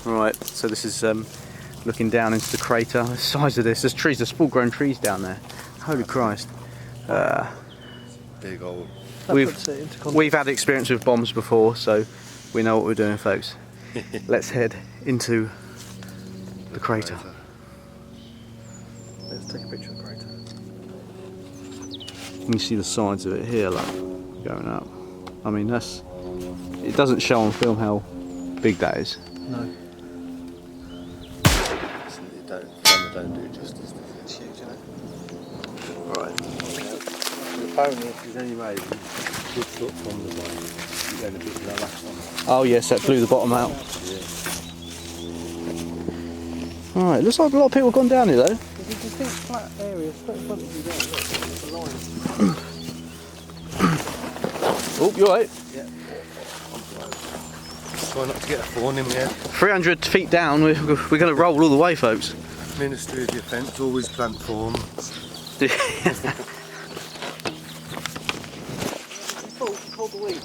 Right, so this is looking down into the crater. The size of this, there's trees, there's full-grown trees down there. Holy Christ. Big old. We've had experience with bombs before, so we know what we're doing, folks. Let's head into the crater. Let's take a picture of the crater. You can see the sides of it here, like, going up. I mean, it doesn't show on film how big that is. No. Don't do it justice. It's huge, isn't it? Right. Apparently, if there's any way, good foot from the bottom. You're going a bit of that last one. Oh yes, that blew the bottom out. Yeah. Alright, looks like a lot of people have gone down here though. There's a distinct flat area straight in front of you there. Look, there's a line. Oh, you alright? Yeah. Try not to get a thorn in there. 300 feet down, we're going to roll all the way, folks. Ministry of Defence always plant thorns. Pull the weeds.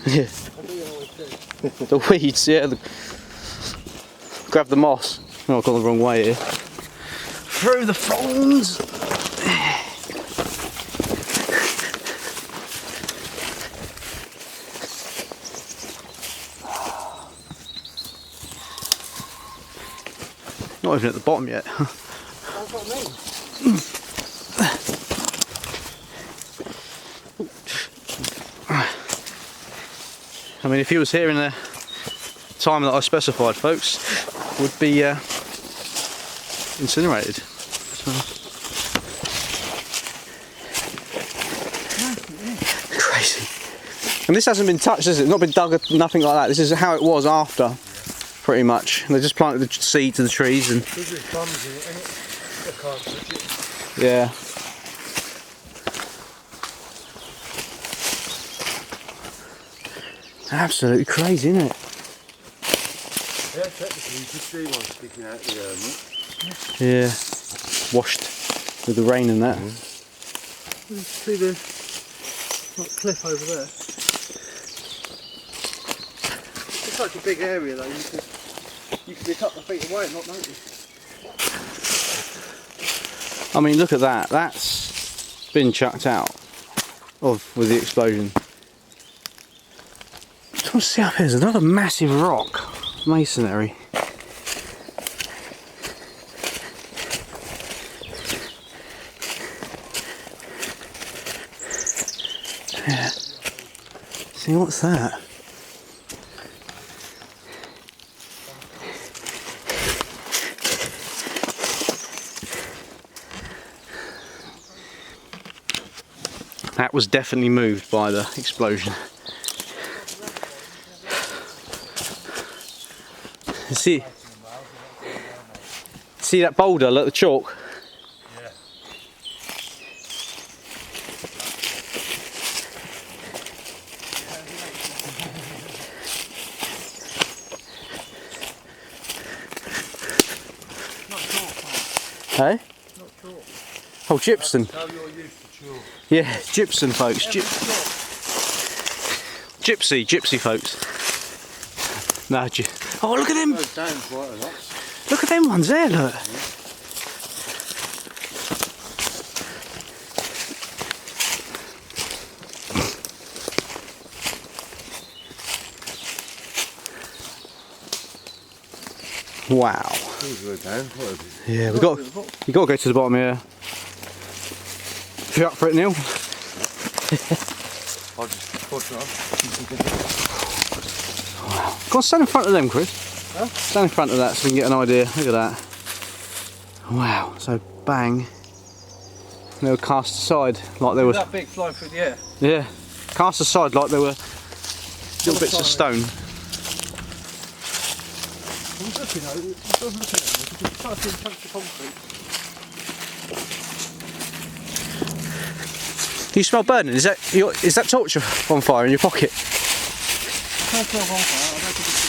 Yeah. I do always do. The weeds, yeah. Grab the moss. Oh, I've gone the wrong way here. Through the thorns. Not even at the bottom yet. That's what I mean. I mean, if he was here in the time that I specified, folks, would be incinerated. So. Crazy. And this hasn't been touched, has it? Not been dug, nothing like that. This is how it was after, pretty much. And they just planted the seeds of the trees and. There's just bombs in it, innit? I can't touch it. Yeah. Absolutely crazy, isn't it? Yeah, technically you could see one sticking out the Yeah. Washed with the rain and that. You can see the cliff over there. It's such a big area though, you could be a couple of feet away and not notice. I mean, look at that. That's been chucked out with the explosion. I just want to see up here. There's another massive rock masonry. Yeah. See, what's that? That was definitely moved by the explosion. See that boulder, look, the chalk? Yeah. Not chalk, Hey? not chalk. Oh, gypsum. How you're used to chalk. Yeah, gypsum, folks. Gypsy, folks. No, oh, look at them! Goes down quite a lot. Look at them ones there, look. Wow. These go down quite a bit. Yeah, you got to go to the bottom here. If you're up for it, Neil. I'll just push it off. Go on, stand in front of them, Chris. Huh? Stand in front of that so we can get an idea. Look at that. Wow, so bang. They were cast aside like they were. That big flying through the air. Yeah, cast aside like they were little bits of stone. I was looking at it, I was looking at it, because you can't see chunks of concrete. You smell burning? Is that torch on fire in your pocket? I can't smell bonfire, I don't think it's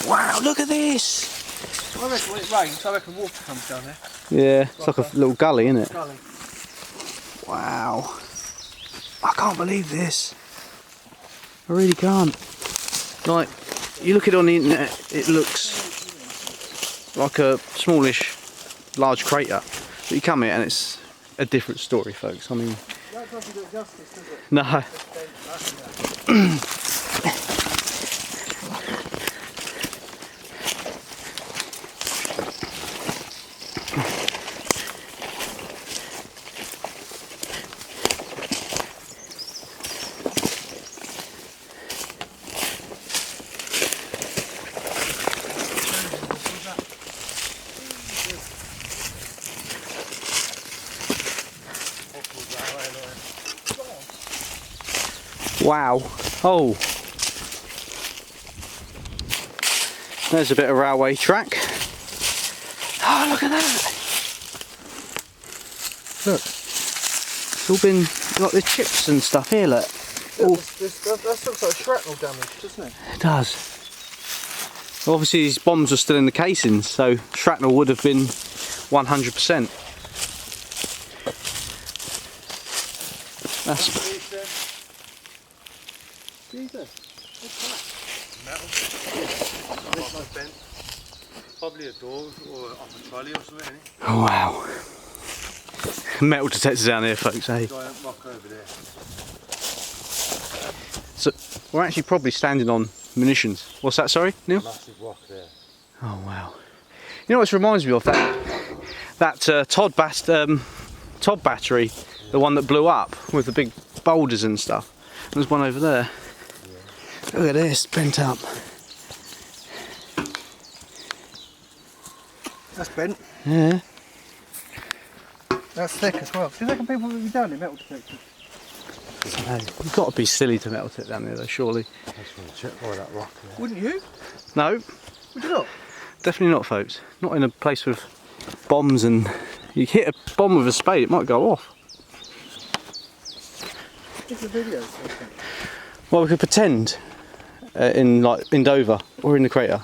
Wow, look at this! I reckon when it rains, I reckon water comes down there. Yeah, it's like a little gully, isn't it? Gully. Wow. I can't believe this. I really can't. Like, you look at it on the internet, it looks like a smallish, large crater. But you come here and it's a different story, folks. I mean, That doesn't do it justice, does it? no. Wow. Oh. There's a bit of railway track. Oh, look at that. Look. It's all been, like the chips and stuff here, look. All, That looks like shrapnel damage, doesn't it? it does. Well, obviously these bombs are still in the casings, so shrapnel would have been 100%. That's... Jesus. Metal. This one's bent. Probably a door or off a trolley or something, eh? Oh, wow. Metal detectors down here, folks, eh? Giant rock over there. So we're actually probably standing on munitions. What's that, sorry, Neil? Massive rock there. Oh, wow. You know what this reminds me of? That Todd battery, the one that blew up with the big boulders and stuff. There's one over there. Yeah. Look at this, bent up. That's bent. Yeah. That's thick as well. Do you reckon people would be down in metal detectors? I don't know. You've got to be silly to metal it down there though, surely. I just want to check all that rock there. Wouldn't you? No, Would you not? definitely not, folks. Not in a place with bombs, and you hit a bomb with a spade, it might go off. It's a video. Well, we could pretend in Dover or in the crater,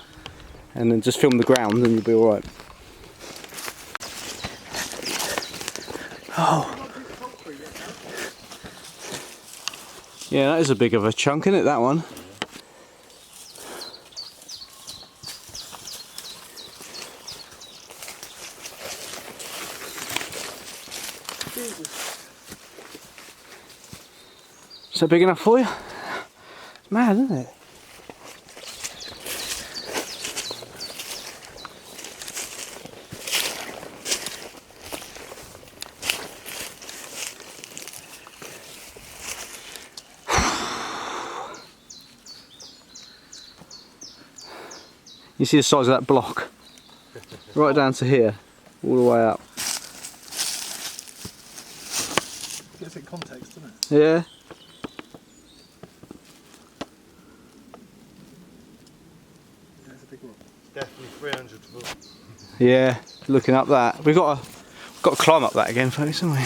and then just film the ground, and you'll be all right. Oh. Yeah, that is a big of a chunk, isn't it, that one? Is that big enough for you? It's mad, isn't it? You see the size of that block? Right down to here, all the way up. Gets it context, doesn't it? Yeah. Yeah, it's a big rock. Definitely 300 foot. Yeah, looking up that. We've got to climb up that again, folks, haven't we?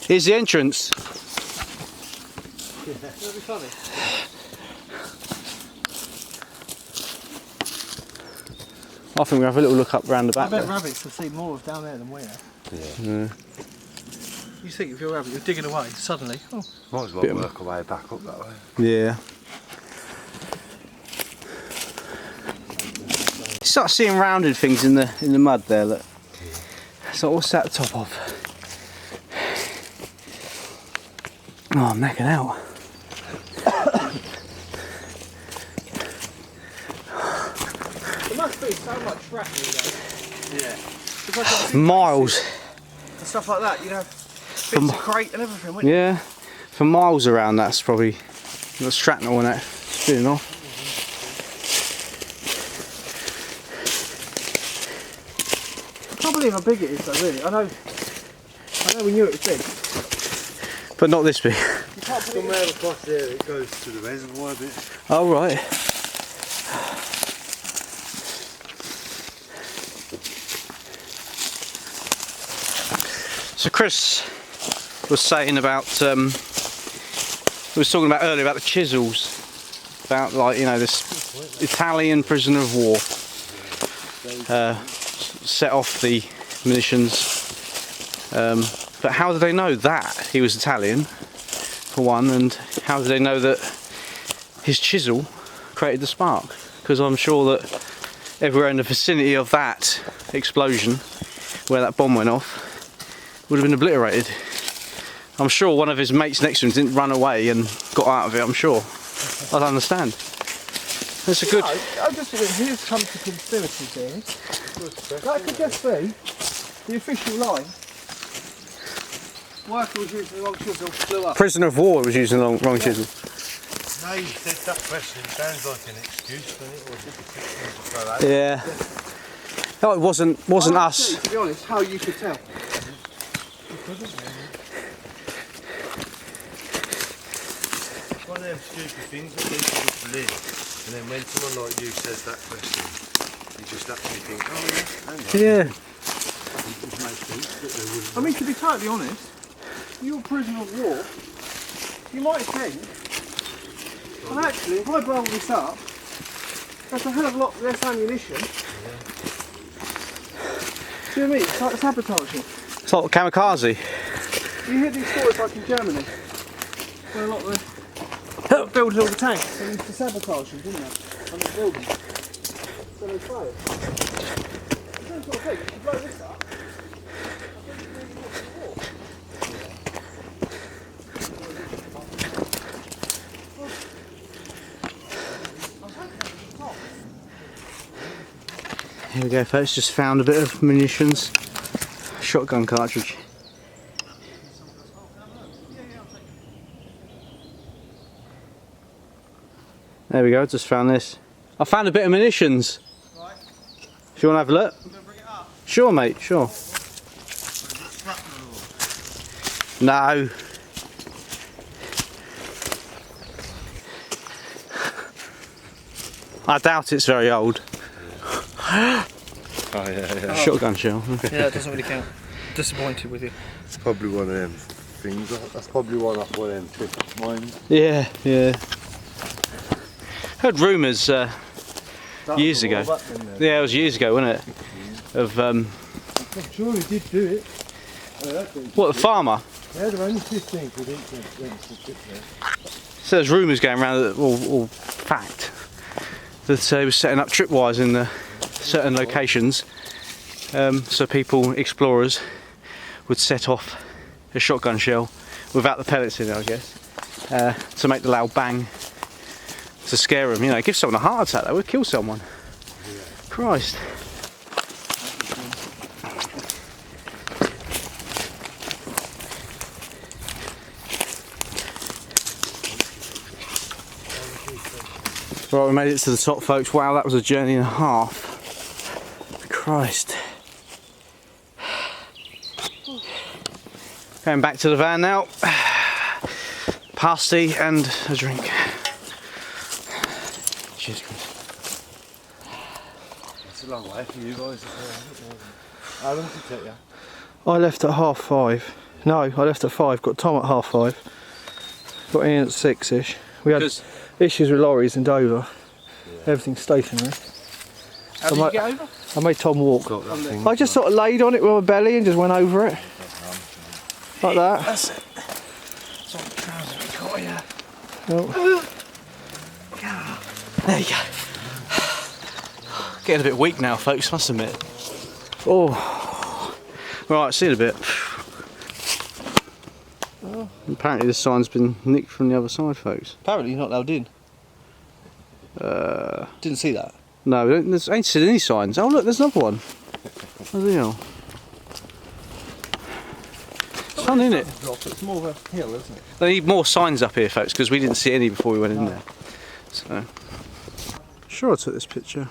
Here's the entrance. That'd be funny. I think we'll have a little look up round the I back bet there. rabbits will see more of down there than we have. Yeah. You think if you're a rabbit, you're digging away, suddenly, oh. Might as well Bit of- work our way back up that way. Yeah. You start seeing rounded things in the mud there, look. So what's that at the top of? Oh, I'm necking out. There must be so much shrapnel though. Yeah. Because Miles. and stuff like that, you'd have bits of crate and everything, wouldn't you? Yeah. For miles around, that's probably got shrapnel and that spinning off. I can't believe how big it is though, really. I know we knew it was big. But not this big. You can't believe Somewhere across there it goes to the reservoir a bit. Oh, right. So Chris was saying about, he was talking about earlier about the chisels, about like, you know, this Italian prisoner of war set off the munitions But how do they know that he was Italian, for one, and how do they know that his chisel created the spark? Because I'm sure that everywhere in the vicinity of that explosion, where that bomb went off, would have been obliterated. I'm sure one of his mates next to him didn't run away and got out of it, I'm sure. I don't understand. That's a good... No, I just think here's come to conspiracy theory. That could just be the official line. Worker was using the wrong chisel, blew up. Prisoner of war was using the wrong chisel. No, you said that question. It sounds like an excuse, doesn't it? Or just a quick thing to throw out. Yeah. No, it wasn't I don't us. see, to be honest, how you could tell. It's one of them stupid things that people just believe. And then when someone like you says that question, you just actually think, oh yeah, hang on. Yeah. It makes sense that they wouldn't. I mean, to be totally honest, you're a prisoner of war. You might think, well, actually, if I blow this up, that's a hell of a lot less ammunition. Do you know what I mean? It's like sabotaging. It's like kamikaze. You hear these stories like in Germany, where a lot of the builders all the tanks, they used to sabotage them, didn't they? On the buildings. So they failed. Same sort of thing, if you blow this up, I think it's really not war. Here we go, folks. Just found a bit of munitions. Shotgun cartridge. There we go, just found this. I found a bit of munitions. Right. If you want to have a look. I'm going to bring it up. Sure, mate, sure. No. I doubt it's very old. Oh yeah. Shotgun shell. Yeah, it doesn't really count. Disappointed with you. It's probably one of them things. That's probably one of them tips mine. Yeah, yeah. Heard rumours years ago. Yeah, it was years ago, wasn't it? Of I'm sure he did do it. what, the farmer? Yeah, they're only 15 quid each. So there's rumours going around that all fact that he was setting up tripwires in the certain locations, so people, explorers, would set off a shotgun shell without the pellets in it, I guess, to make the loud bang to scare them. You know, give someone a heart attack. That would kill someone. Christ. Right, we made it to the top, folks. Wow, that was a journey and a half. Christ. Going back to the van now. Pasty and a drink. Cheers, Chris. It's a long way for you guys. How long did it take you? I left at 5:30. No, I left at 5. Got Tom at 5:30. Got in at 6ish. We had issues with lorries in Dover. Yeah. Everything's stationary. How did you get over? I made Tom walk. I just sort of laid on it with my belly and just went over it. Like that. That's it. It's on the trousers we got, yeah. Oh. There you go. Getting a bit weak now, folks, must admit. Oh. Right, see you in a bit. Oh. Apparently this sign's been nicked from the other side, folks. Apparently you're not allowed in. Didn't see that. No, we don't, I ain't seen any signs. Oh look, there's another one. What the hell? It's fun, isn't it? It's more of a hill, isn't it? They need more signs up here, folks, because we didn't see any before we went in there. So, sure I took this picture.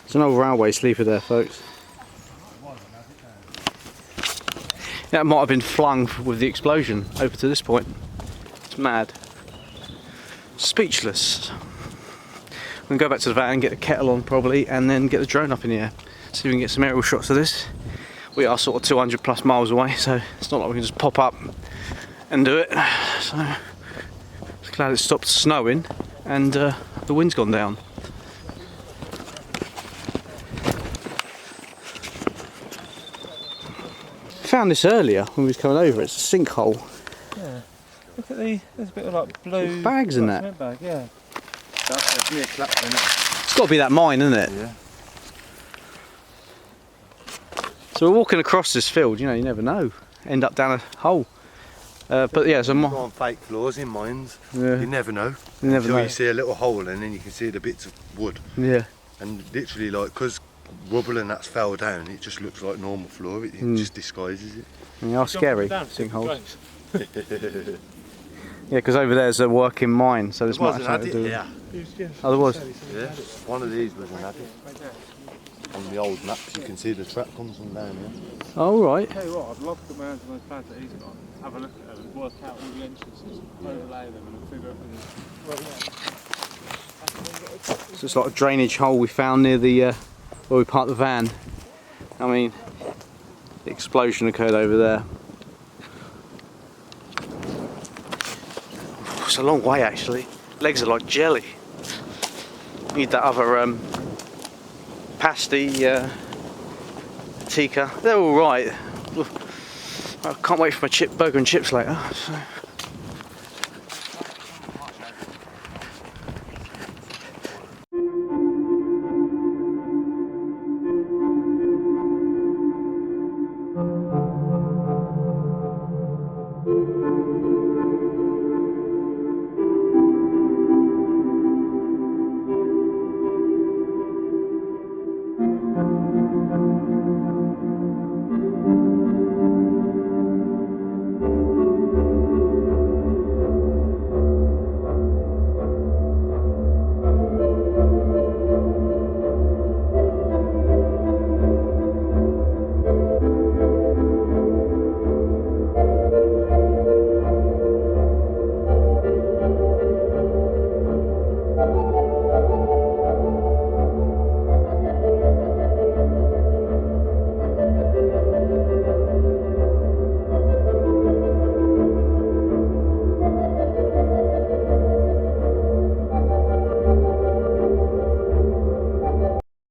There's an old railway sleeper there, folks. That might have been flung with the explosion over to this point. It's mad. Speechless. We can go back to the van and get the kettle on probably, and then get the drone up in the air. See if we can get some aerial shots of this. We are sort of 200 plus miles away, so it's not like we can just pop up and do it. So, glad it stopped snowing and the wind's gone down. found this earlier when we was coming over. It's a sinkhole. Yeah. Look at there's a bit of like blue Bags in that. cement bag, yeah. That's definitely a Clapton. It's got to be that mine, isn't it? Yeah. So we're walking across this field. You know, you never know. End up down a hole. But yeah, so Go on fake floors in mines. yeah, You never know. you never Until know. you see a little hole and then you can see the bits of wood. Yeah. And literally, like, because rubble and that's fell down, it just looks like normal floor. It just disguises it. And they are scary, Down, sinkholes. Yeah, because over there's a working mine, so this There might was have an something to adit do. here. Oh, there was. Yeah. One of these was an adit. On the old maps, you can see the track comes from down here. Oh, right. Tell you what, I'd love to go around to those plans that he's got, have a look at them and work out all the entrances, overlay them and figure it. So it's like a drainage hole we found near the where we parked the van. I mean, the explosion occurred over there. It's a long way actually. Legs are like jelly. Need that other pasty tikka. They're all right. I can't wait for my burger and chips later. So.